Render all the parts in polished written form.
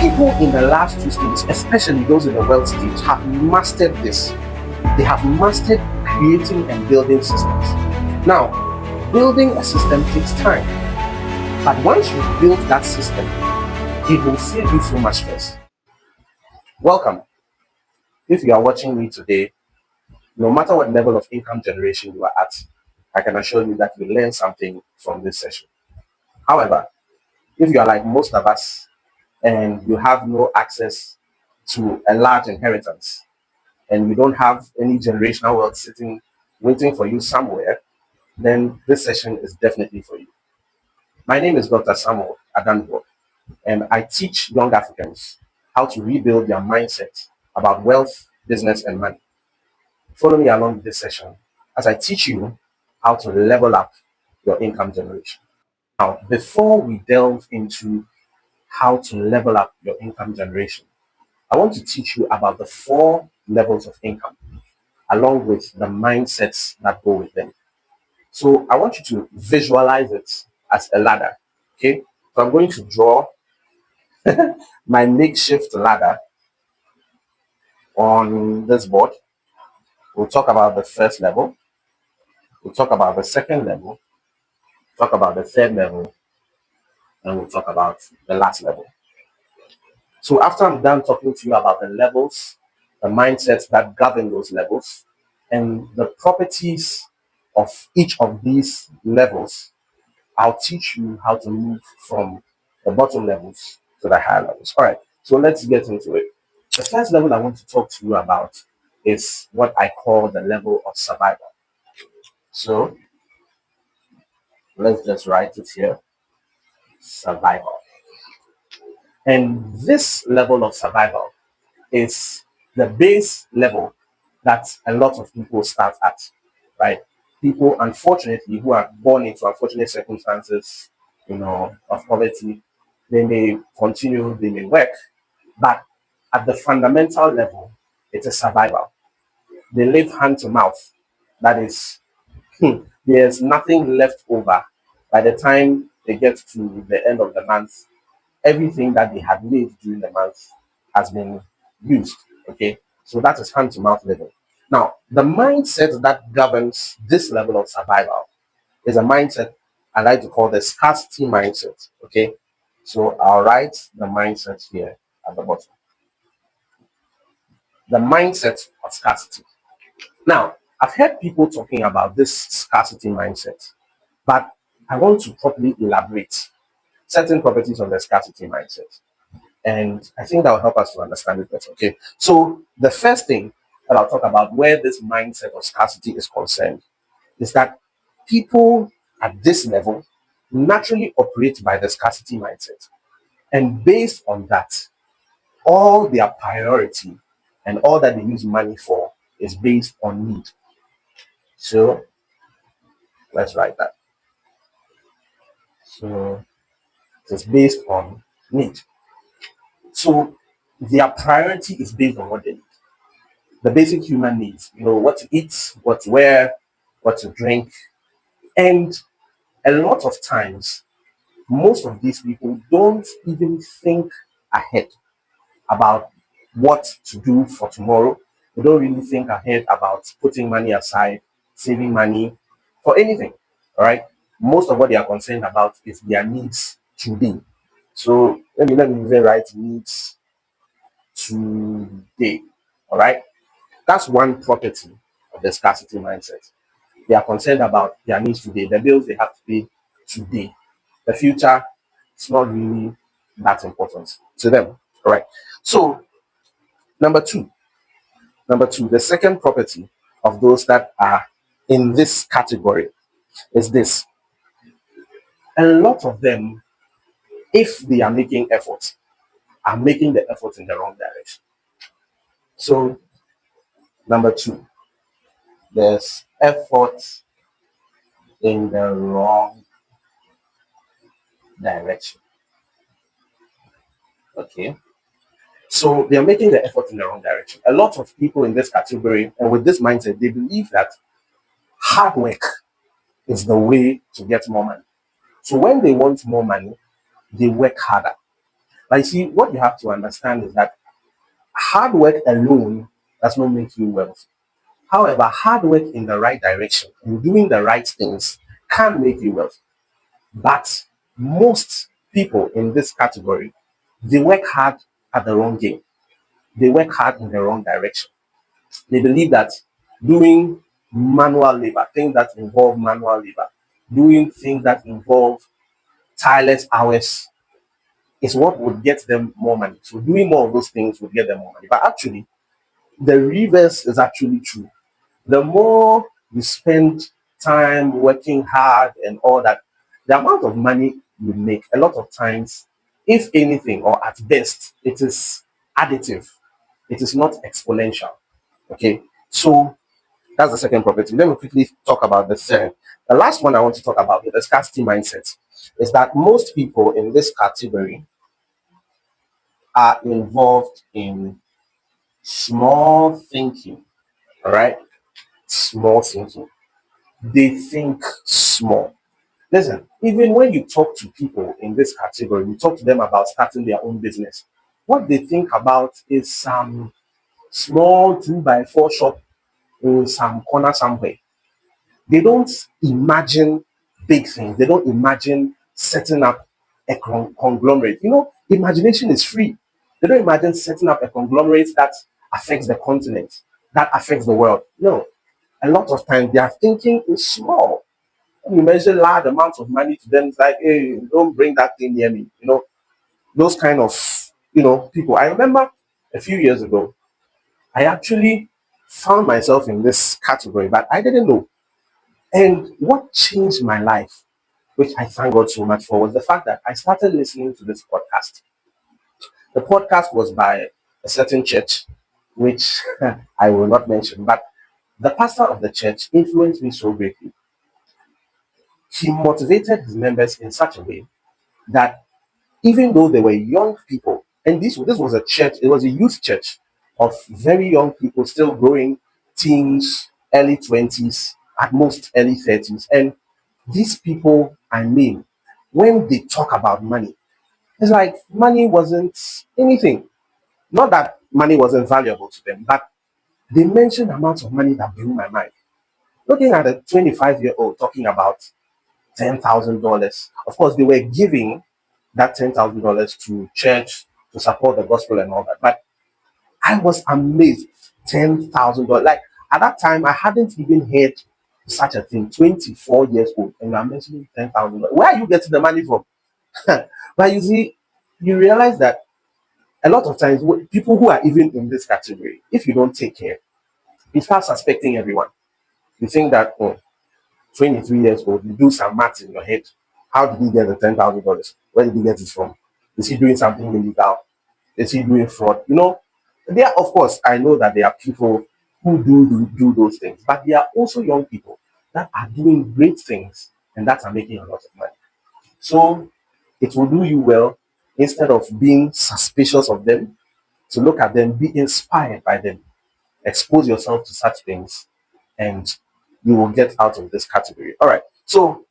People in the last two stages, especially those in the wealth stage, have mastered this. They have mastered creating and building systems. Now, building a system takes time, but once you've built that system, it will save you so much stress. Welcome. If you are watching me today, no matter what level of income generation you are at, I can assure you that you learn something from this session. However, if you are like most of us and you have no access to a large inheritance and you don't have any generational wealth sitting waiting for you somewhere, then this session is definitely for you. My name is Dr. Samuel Adanbo, and I teach young Africans how to rebuild their mindset about wealth, business, and money. Follow me along with this session as I teach you how to level up your income generation. Now, before we delve into how to level up your income generation, I want to teach you about the 4 levels of income along with the mindsets that go with them. So I want you to visualize it as a ladder. Okay. So I'm going to draw my makeshift ladder on this board. We'll talk about the first level. We'll talk about the second level, talk about the third level, and we'll talk about the last level. So after I'm done talking to you about the levels, the mindsets that govern those levels, and the properties of each of these levels, I'll teach you how to move from the bottom levels to the higher levels. All right, so let's get into it. The first level I want to talk to you about is what I call the level of survival. So let's just write it here, survival. And this level of survival is the base level that a lot of people start at, right? People, unfortunately, who are born into unfortunate circumstances, of poverty, they may continue, they may work, but at the fundamental level, it's a survival. They live hand to mouth. That is, there's nothing left over by the time they get to the end of the month. Everything that they had made during the month has been used. Okay, so that is hand to mouth level. Now, the mindset that governs this level of survival is a mindset I like to call the scarcity mindset. Okay, so I'll write the mindset here at the bottom. The mindset of scarcity. Now, I've heard people talking about this scarcity mindset, but I want to properly elaborate certain properties of the scarcity mindset. And I think that will help us to understand it better. Okay. So the first thing that I'll talk about where this mindset of scarcity is concerned is that people at this level naturally operate by the scarcity mindset. And based on that, all their priority and all that they use money for is based on need. So let's write that. So it's based on need. So their priority is based on what they need. The basic human needs, what to eat, what to wear, what to drink. And a lot of times, most of these people don't even think ahead about what to do for tomorrow. They don't really think ahead about putting money aside, saving money for anything. All right. Most of what they are concerned about is their needs today. So let me even write needs today. All right. That's one property of the scarcity mindset. They are concerned about their needs today, the bills they have to pay today. The future is not really that important to them. All right. So number two, the second property of those that are in this category is this. A lot of them, if they are making efforts, are making the effort in the wrong direction. So number two, there's effort in the wrong direction. Okay. So they are making the effort in the wrong direction. A lot of people in this category and with this mindset, they believe that hard work is the way to get more money. So when they want more money, they work harder. But you see, what you have to understand is that hard work alone does not make you wealthy. However, hard work in the right direction and doing the right things can make you wealthy. But most people in this category, they work hard at the wrong game. They work hard in the wrong direction. They believe that doing manual labor, things that involve manual labor, doing things that involve tireless hours is what would get them more money. So doing more of those things would get them more money. But actually, the reverse is actually true. The more you spend time working hard and all that, the amount of money you make, a lot of times, if anything, or at best, it is additive. It is not exponential. Okay. So that's the second property. Let me quickly talk about the third. The last one I want to talk about, the scarcity mindset, is that most people in this category are involved in small thinking. All right. Small thinking. They think small. Listen, even when you talk to people in this category, you talk to them about starting their own business. What they think about is some small 2 by 4 shop in some corner somewhere. They don't imagine big things. They don't imagine setting up a conglomerate. You know, imagination is free. They don't imagine setting up a conglomerate that affects the continent, that affects the world. No, a lot of times their thinking is small. When you mention large amounts of money to them, it's like, hey, don't bring that thing near me. You know, those kind of, people. I remember a few years ago, I actually found myself in this category, but I didn't know. And what changed my life, which I thank God so much for, was the fact that I started listening to this podcast. The podcast was by a certain church, which I will not mention, but the pastor of the church influenced me so greatly. He motivated his members in such a way that even though they were young people, and this was a church, it was a youth church of very young people still growing, teens, early 20s, at most early 30s. And these people, I mean, when they talk about money, it's like money wasn't anything. Not that money wasn't valuable to them, but they mentioned amounts of money that blew my mind. Looking at a 25-year-old talking about $10,000. Of course, they were giving that $10,000 to church to support the gospel and all that. But I was amazed. $10,000. Like at that time, I hadn't even heard such a thing. 24 years old, and I'm mentioning $10,000. Where are you getting the money from? But you see, you realize that a lot of times, people who are even in this category, if you don't take care, you start suspecting everyone. You think that, oh, 23 years old, you do some maths in your head. How did he get the $10,000? Where did he get it from? Is he doing something illegal? Is he doing fraud? There, of course, I know that there are people who do those things, but there are also young people that are doing great things and that are making a lot of money. So it will do you well, instead of being suspicious of them, to look at them, be inspired by them, expose yourself to such things, and you will get out of this category. All right. So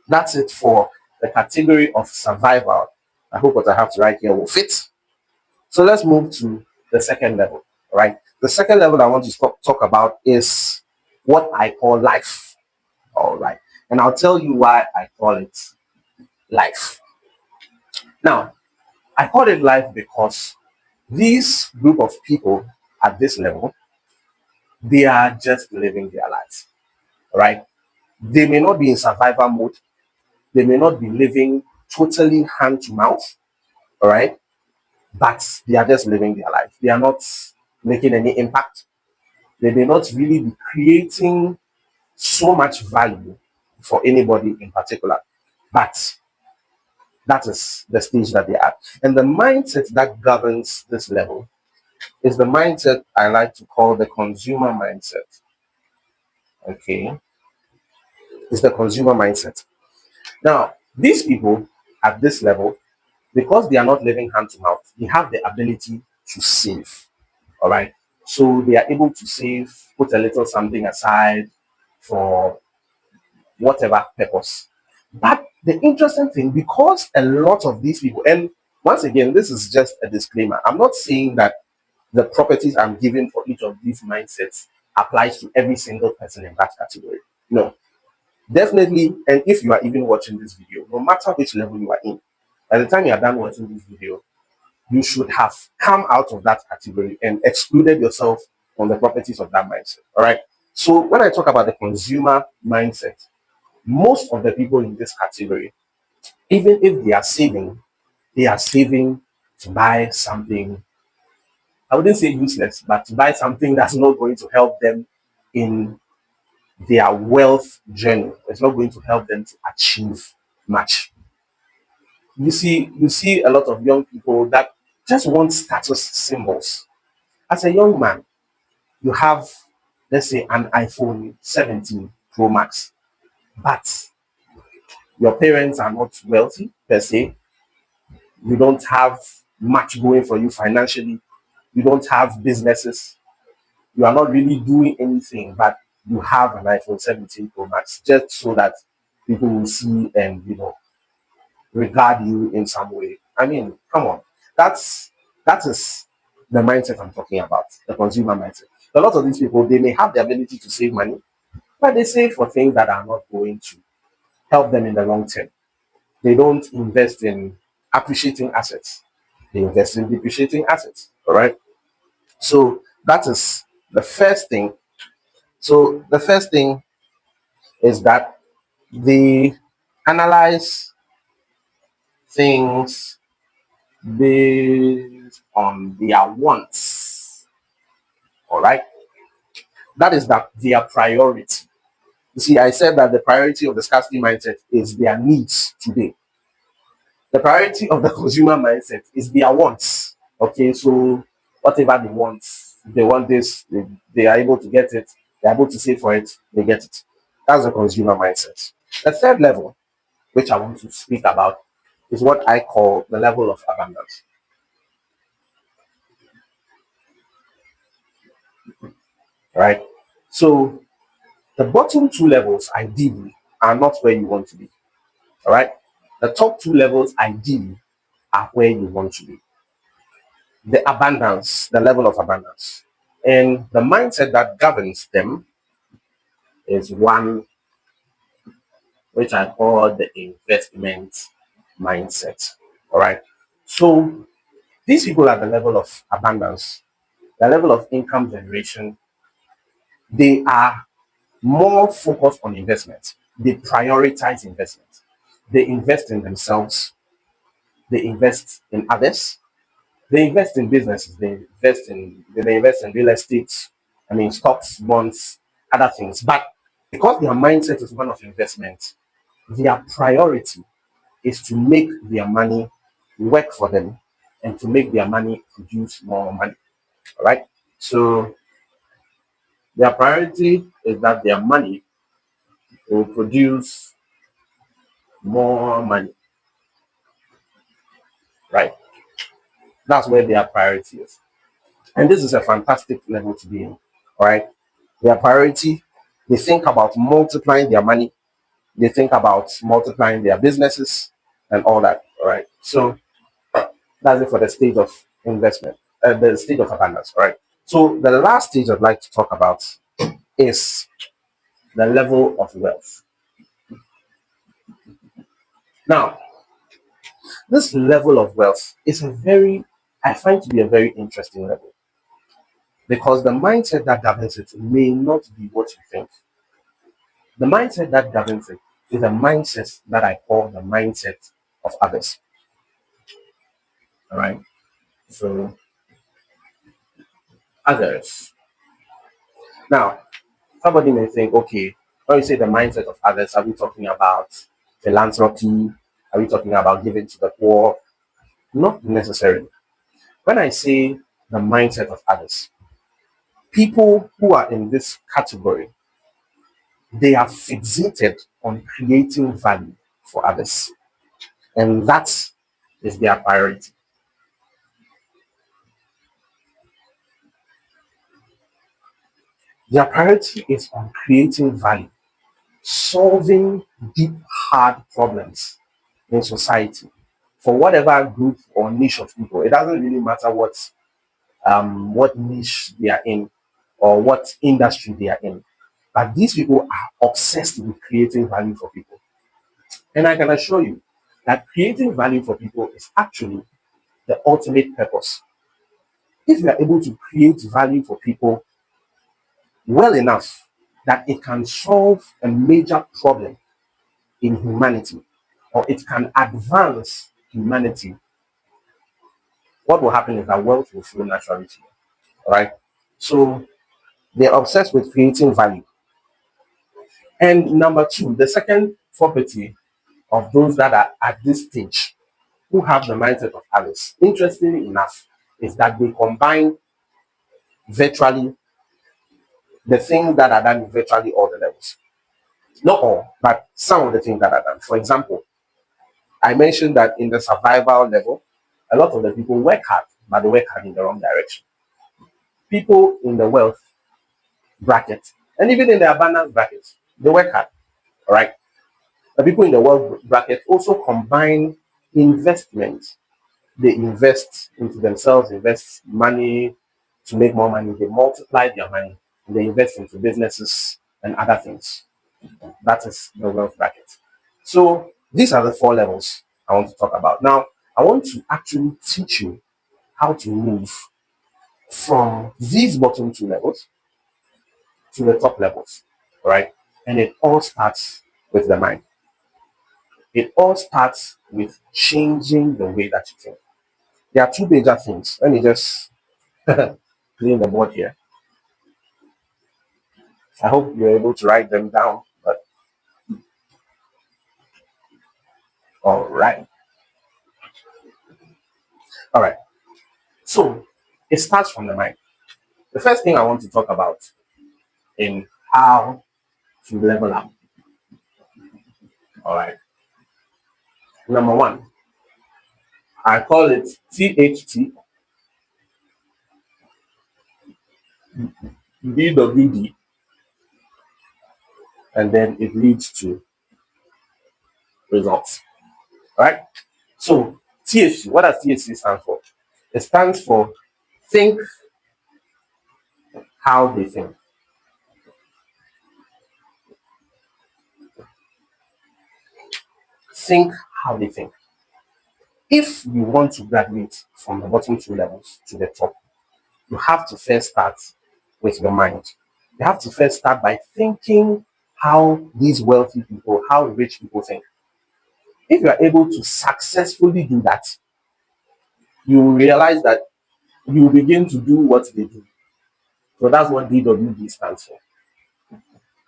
that's it for the category of survival. I hope what I have to write here will fit. So let's move to the second level. All right. The second level I want to talk about is what I call life. All right. And I'll tell you why I call it life. Now, I call it life because this group of people at this level, they are just living their lives. All right. They may not be in survival mode. They may not be living totally hand to mouth. All right. But they are just living their life. They are not making any impact. They may not really be creating so much value for anybody in particular. But that is the stage that they are. And the mindset that governs this level is the mindset I like to call the consumer mindset. Okay. It's the consumer mindset. Now, these people at this level, because they are not living hand to mouth, they have the ability to save. All right. So they are able to save, put a little something aside for whatever purpose. But the interesting thing, because a lot of these people, and Once again, this is just a disclaimer. I'm not saying that the properties I'm giving for each of these mindsets applies to every single person in that category. No, definitely. And if you are even watching this video, no matter which level you are in, by the time you are done watching this video, you should have come out of that category and excluded yourself from the properties of that mindset. All right. So when I talk about the consumer mindset, most of the people in this category, even if they are saving to buy something, I wouldn't say useless, but to buy something that's not going to help them in their wealth journey. It's not going to help them to achieve much. You see a lot of young people that just want status symbols. As a young man, you have, let's say, an iPhone 17 Pro Max, but your parents are not wealthy per se. You don't have much going for you financially. You don't have businesses. You are not really doing anything, but you have an iPhone 17 Pro Max just so that people will see and regard you in some way. I mean, come on. That is the mindset I'm talking about, the consumer mindset. A lot of these people, they may have the ability to save money, but they save for things that are not going to help them in the long term. They don't invest in appreciating assets. They invest in depreciating assets. All right. So that is the first thing. So the first thing is that they analyze things based on their wants. All right. That is that their priority. You see, I said that the priority of the scarcity mindset is their needs today. The priority of the consumer mindset is their wants. Okay, so whatever they want, if they want this, they are able to get it, they're able to save for it, they get it. That's the consumer mindset. The third level, which I want to speak about, is what I call the level of abundance. Right? So the bottom two levels ideally are not where you want to be. All right. The top two levels ideally are where you want to be. The abundance, the level of abundance. And the mindset that governs them is one which I call the investment mindset. All right. So these people at the level of abundance, the level of income generation, they are more focused on investment. They prioritize investment. They invest in themselves. They invest in others. They invest in businesses. They invest in real estate. I mean, stocks, bonds, other things. But because their mindset is one of investment, their priority is to make their money work for them and to make their money produce more money. All right. So their priority is that their money will produce more money. Right. That's where their priority is. And this is a fantastic level to be in. All right. Their priority, they think about multiplying their money, they think about multiplying their businesses and all that. All right. So that's it for the stage of investment, the stage of abundance. All right. So the last stage I'd like to talk about is the level of wealth. Now, this level of wealth is I find to be a very interesting level because the mindset that governs it may not be what you think. The mindset that governs it is a mindset that I call the mindset of others. All right. So, others. Now, somebody may think, okay, when you say the mindset of others, are we talking about philanthropy? Are we talking about giving to the poor? Not necessarily. When I say the mindset of others, people who are in this category, they are fixated on creating value for others. And that is their priority. Their priority is on creating value, solving deep, hard problems in society. for whatever group or niche of people. It doesn't really matter what niche they are in or what industry they are in. But these people are obsessed with creating value for people. And I can assure you that creating value for people is actually the ultimate purpose. If you are able to create value for people well enough that it can solve a major problem in humanity or it can advance humanity, what will happen is that wealth will flow naturally to you. All right. So they're obsessed with creating value. And number two, the second property of those that are at this stage who have the mindset of Alice, interestingly enough, is that they combine virtually the things that are done in virtually all the levels. Not all, but some of the things that are done. For example, I mentioned that in the survival level, a lot of the people work hard, but they work hard in the wrong direction. People in the wealth bracket, and even in the abundance bracket, they work hard. All right. The people in the wealth bracket also combine investment. They invest into themselves, invest money to make more money. They multiply their money. And they invest into businesses and other things. That is the wealth bracket. So these are the four levels I want to talk about. Now, I want to actually teach you how to move from these bottom two levels to the top levels. All right. And it all starts with the mind. It all starts with changing the way that you think. There are two major things. Let me just clean the board here. I hope you're able to write them down. But all right. All right. So it starts from the mind. The first thing I want to talk about in how to level up. All right. Number one, I call it THT BWD, and then it leads to results. All right. So THT, what does THT stand for? It stands for think how they think. Think how they think. If you want to graduate from the bottom two levels to the top, you have to first start with your mind. You have to first start by thinking how these wealthy people, how rich people think. If you are able to successfully do that, you will realize that you begin to do what they do. So that's what DWD stands for.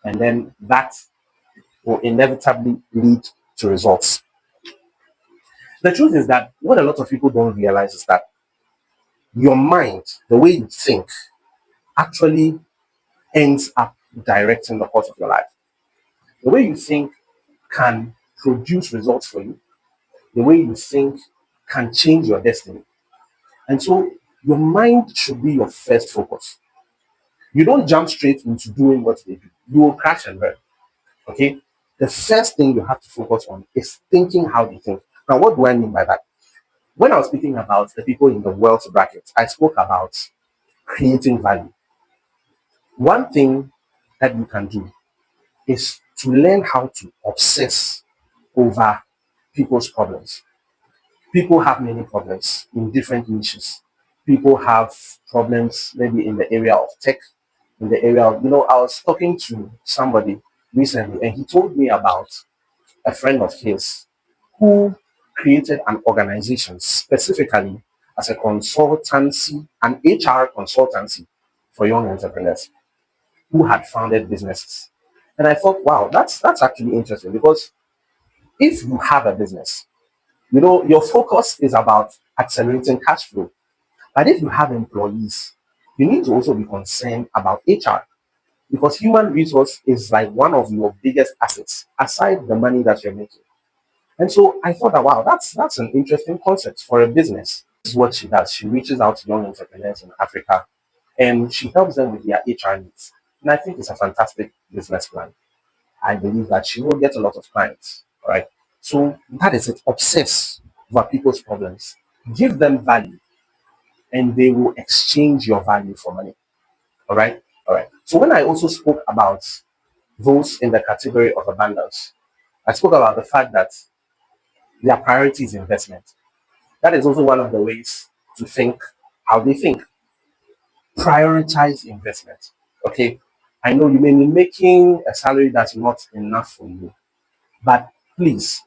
And then that will inevitably lead to results. The truth is that what a lot of people don't realize is that your mind, the way you think, actually ends up directing the course of your life. The way you think can produce results for you. The way you think can change your destiny. And so your mind should be your first focus. You don't jump straight into doing what they do. You will crash and burn. Okay? The first thing you have to focus on is thinking how they think. Now, what do I mean by that? When I was speaking about the people in the wealth bracket, I spoke about creating value. One thing that you can do is to learn how to obsess over people's problems. People have many problems in different niches. People have problems maybe in the area of tech, in the area of, I was talking to somebody recently and he told me about a friend of his who created an organization specifically as a consultancy, an HR consultancy for young entrepreneurs who had founded businesses. And I thought, wow, that's actually interesting because if you have a business, your focus is about accelerating cash flow. But if you have employees, you need to also be concerned about HR because human resource is like one of your biggest assets aside the money that you're making. And so I thought that wow, that's an interesting concept for a business. This is what she does. She reaches out to young entrepreneurs in Africa and she helps them with their HR needs. And I think it's a fantastic business plan. I believe that she will get a lot of clients. All right. So that is it. Obsess. over people's problems. Give them value, and they will exchange your value for money. All right. All right. So when I also spoke about those in the category of abundance, I spoke about the fact that their priority is investment. That is also one of the ways to think how they think. Prioritize investment. Okay. I know you may be making a salary that's not enough for you, but please,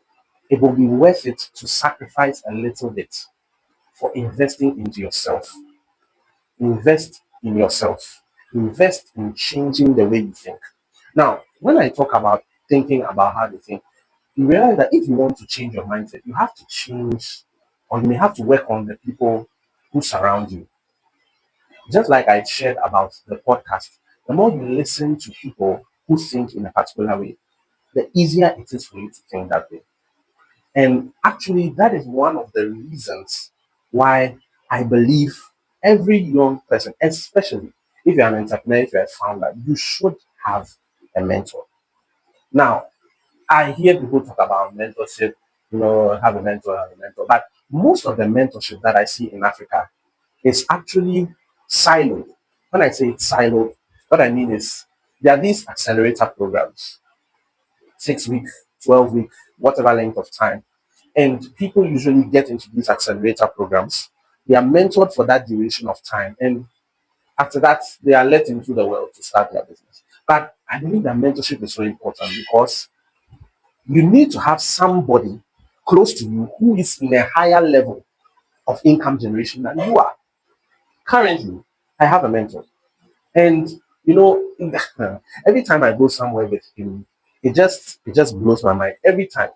it will be worth it to sacrifice a little bit for investing into yourself. Invest in yourself. Invest in changing the way you think. Now, when I talk about thinking about how to think, you realize that if you want to change your mindset, you have to change, or you may have to work on the people who surround you. Just like I shared about the podcast, the more you listen to people who think in a particular way, the easier it is for you to think that way. And actually, that is one of the reasons why I believe every young person, especially if you're an entrepreneur, if you're a founder, you should have a mentor. Now, I hear people talk about mentorship, have a mentor. But most of the mentorship that I see in Africa is actually siloed. When I say it's siloed, what I mean is there are these accelerator programs, 6 week, 12 week, whatever length of time. And people usually get into these accelerator programs. They are mentored for that duration of time. And after that, they are let into the world to start their business. But I believe that mentorship is so important because you need to have somebody close to you who is in a higher level of income generation than you are. Currently, I have a mentor. And every time I go somewhere with him, it just blows my mind. Every time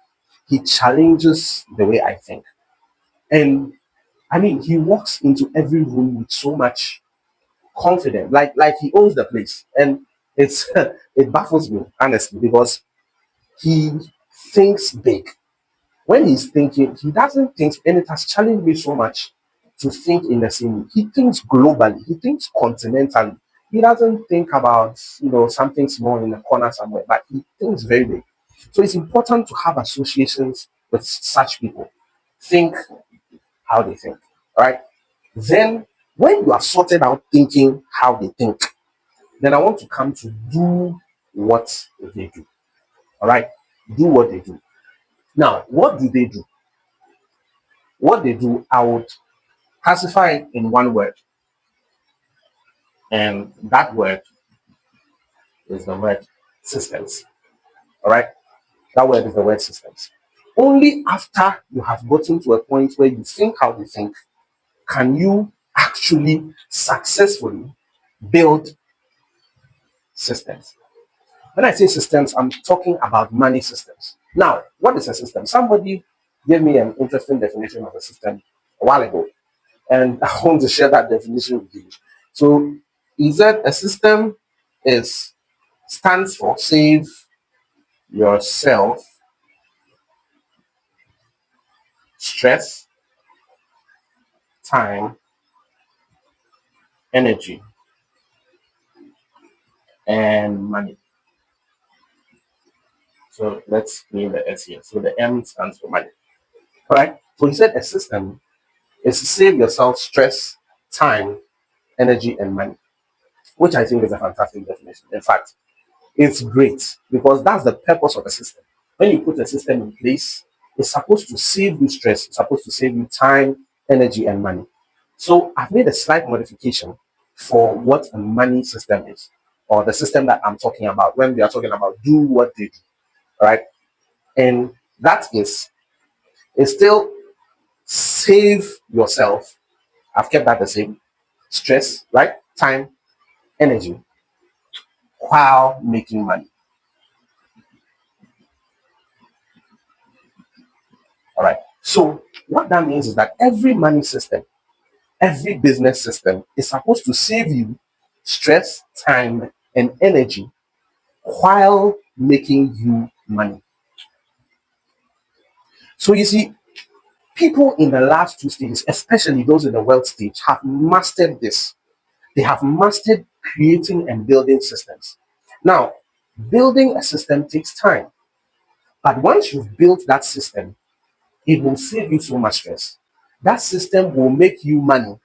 he challenges the way I think. And I mean, he walks into every room with so much confidence, like he owns the place. And it's it baffles me honestly because he thinks big. When he's thinking, he doesn't think, and it has challenged me so much to think in the same way. He thinks globally, he thinks continentally. He doesn't think about something small in the corner somewhere, but he thinks very big. So it's important to have associations with such people. Think how they think. All right. Then when you have sorted out thinking how they think, then I want to come to do what they do. All right. Do what they do. Now, what do they do? What they do, I would classify it in one word, and that word is the word systems. All right, that word is the word systems. Only after you have gotten to a point where you think how they think, can you actually successfully build systems. When I say systems, I'm talking about money systems. Now, what is a system? Somebody gave me an interesting definition of a system a while ago, and I want to share that definition with you. So, he said a system is stands for save yourself stress, time, energy, and money. So let's name the S here. So the M stands for money. All right. So he said a system is to save yourself stress, time, energy, and money, which I think is a fantastic definition. In fact, it's great because that's the purpose of a system. When you put a system in place, it's supposed to save you stress, it's supposed to save you time, energy, and money. So I've made a slight modification for what a money system is, or the system that I'm talking about when we are talking about do what they do, right? And that is still save yourself. I've kept that the same. Stress, right? Time, energy, while making money. All right. So what that means is that every money system, every business system is supposed to save you stress, time, and energy while making you money. So you see, people in the last two stages, especially those in the wealth stage, have mastered this. They have mastered creating and building systems. Now, building a system takes time, but once you've built that system, It will save you so much stress. That system will make you money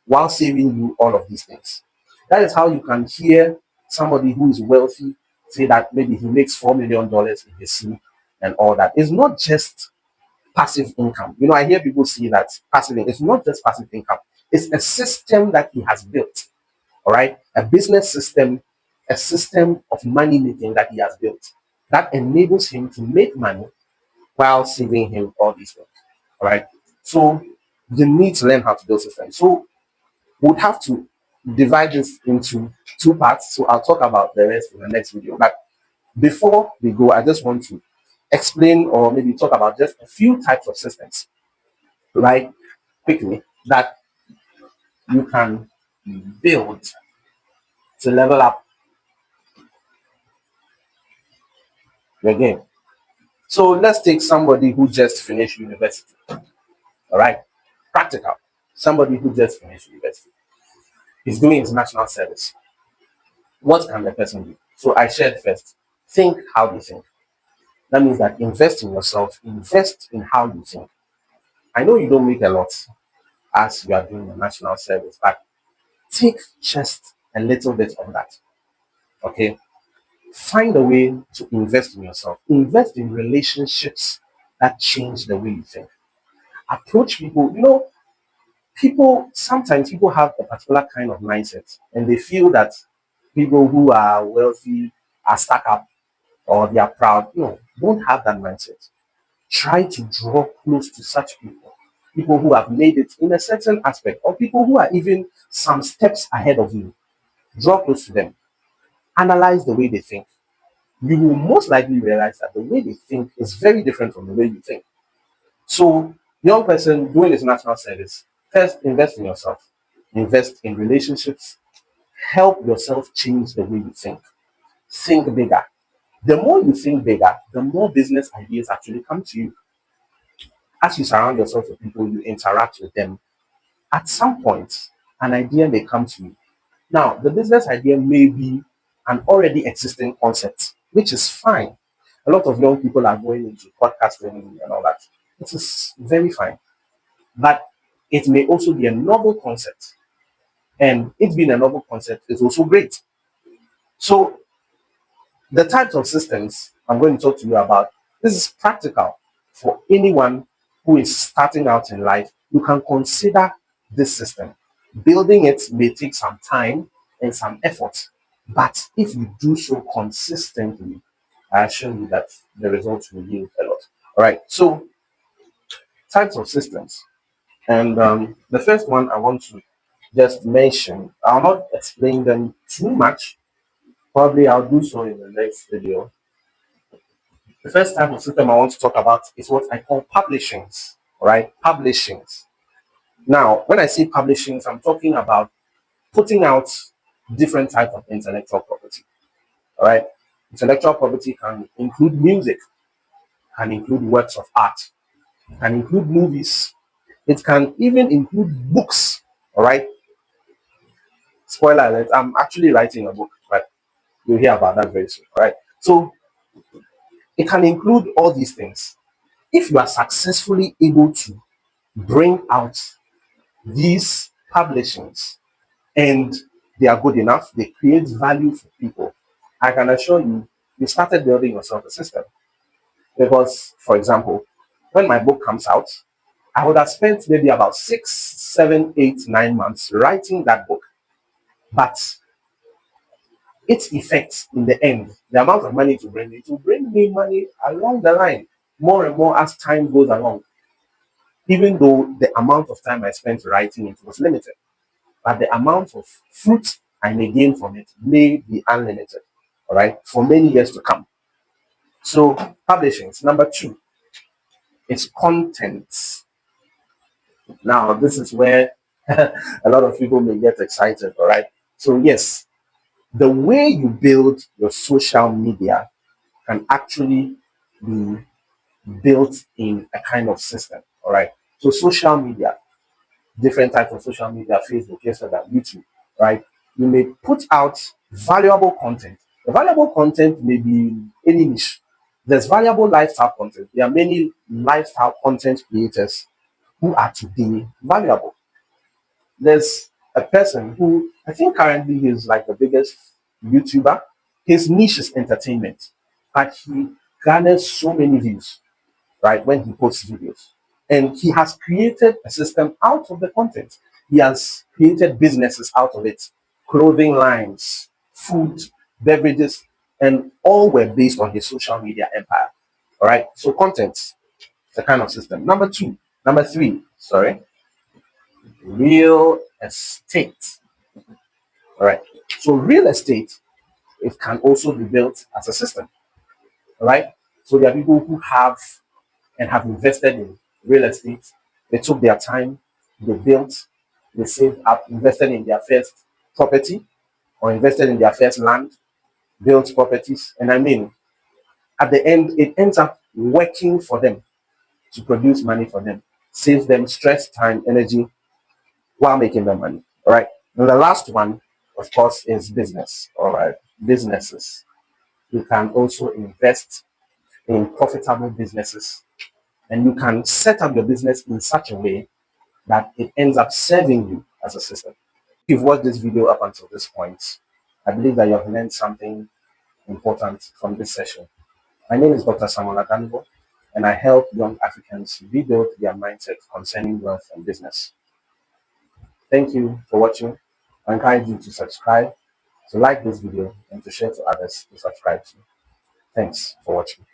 while saving you all of these things. That is how you can hear somebody who is wealthy say that maybe he makes $4 million in his sleep and all that. It's not just passive income. I hear people say that it's not just passive income, it's a system that he has built. All right, a business system, a system of money making that he has built that enables him to make money while saving him all these things. All right, so you need to learn how to build systems. So we'd have to divide this into two parts. So I'll talk about the rest in the next video. But before we go, I just want to explain or maybe talk about just a few types of systems, right? Quickly, that you can build to level up your game. So let's take somebody who just finished university. All right, practical. Somebody who just finished university is doing international service. What can the person do? So I shared first. Think how you think. That means that invest in yourself, invest in how you think. I know you don't make a lot as you are doing the national service, but take just a little bit of that. Okay. Find a way to invest in yourself. Invest in relationships that change the way you think. Approach people. People sometimes people have a particular kind of mindset and they feel that people who are wealthy are stuck up or they are proud. No, don't have that mindset. Try to draw close to such people, people who have made it in a certain aspect, or people who are even some steps ahead of you. Draw close to them, analyze the way they think. You will most likely realize that the way they think is very different from the way you think. So, young person doing international service, first invest in yourself, invest in relationships, help yourself change the way you think. Think bigger. The more you think bigger, the more business ideas actually come to you. As you surround yourself with people, you interact with them. At some point, an idea may come to you. Now, the business idea may be an already existing concept, which is fine. A lot of young people are going into podcasting and all that. It is very fine. But it may also be a novel concept. And it being a novel concept is also great. So the types of systems I'm going to talk to you about, this is practical for anyone who is starting out in life. You can consider this system. Building it may take some time and some effort, but if you do so consistently, I assure you that the results will yield a lot. All right, so types of systems. And the first one I want to just mention, I'll not explain them too much. Probably I'll do so in the next video. The first type of system I want to talk about is what I call publishings. All right, publishings. Now, when I say publishings, I'm talking about putting out different types of intellectual property. All right, intellectual property can include music, can include works of art, can include movies. It can even include books. All right. Spoiler alert: I'm actually writing a book, but you'll hear about that very soon. All right. So it can include all these things. If you are successfully able to bring out these publishings and they are good enough, they create value for people, I can assure you, you started building yourself a system. Because, for example, when my book comes out, I would have spent maybe about 6, 7, 8, 9 months writing that book. But its effect in the end, the amount of money it will bring me money along the line, more and more as time goes along. Even though the amount of time I spent writing it was limited, but the amount of fruit I may gain from it may be unlimited, all right, for many years to come. So, publishings. Number two, it's content. Now, this is where a lot of people may get excited, all right? So, yes, the way you build your social media can actually be built in a kind of system, all right? So, social media, different types of social media, Facebook, Instagram, YouTube, right? You may put out valuable content. The valuable content may be any niche. There's valuable lifestyle content. There are many lifestyle content creators who are today valuable. There's a person who I think currently he's like the biggest YouTuber. His niche is entertainment, but he garners so many views, right, when he posts videos. And he has created a system out of the content. He has created businesses out of it, clothing lines, food, beverages, and all were based on his social media empire. All right. So content is a kind of system. Number three, sorry, real estate. All right. So real estate, it can also be built as a system. All right. So there are people who have and have invested in real estate. They took their time, they built, they saved up, invested in their first property or invested in their first land, built properties. And I mean, at the end, it ends up working for them to produce money for them, saves them stress, time, energy while making them money. All right. And the last one, of course, is business. All right. Businesses. You can also invest in profitable businesses and you can set up your business in such a way that it ends up serving you as a system. If you've watched this video up until this point, I believe that you have learned something important from this session. My name is Dr. Samuel Adanibo, and I help young Africans rebuild their mindset concerning wealth and business. Thank you for watching. I encourage you to subscribe, to like this video, and to share to others to subscribe to. Thanks for watching.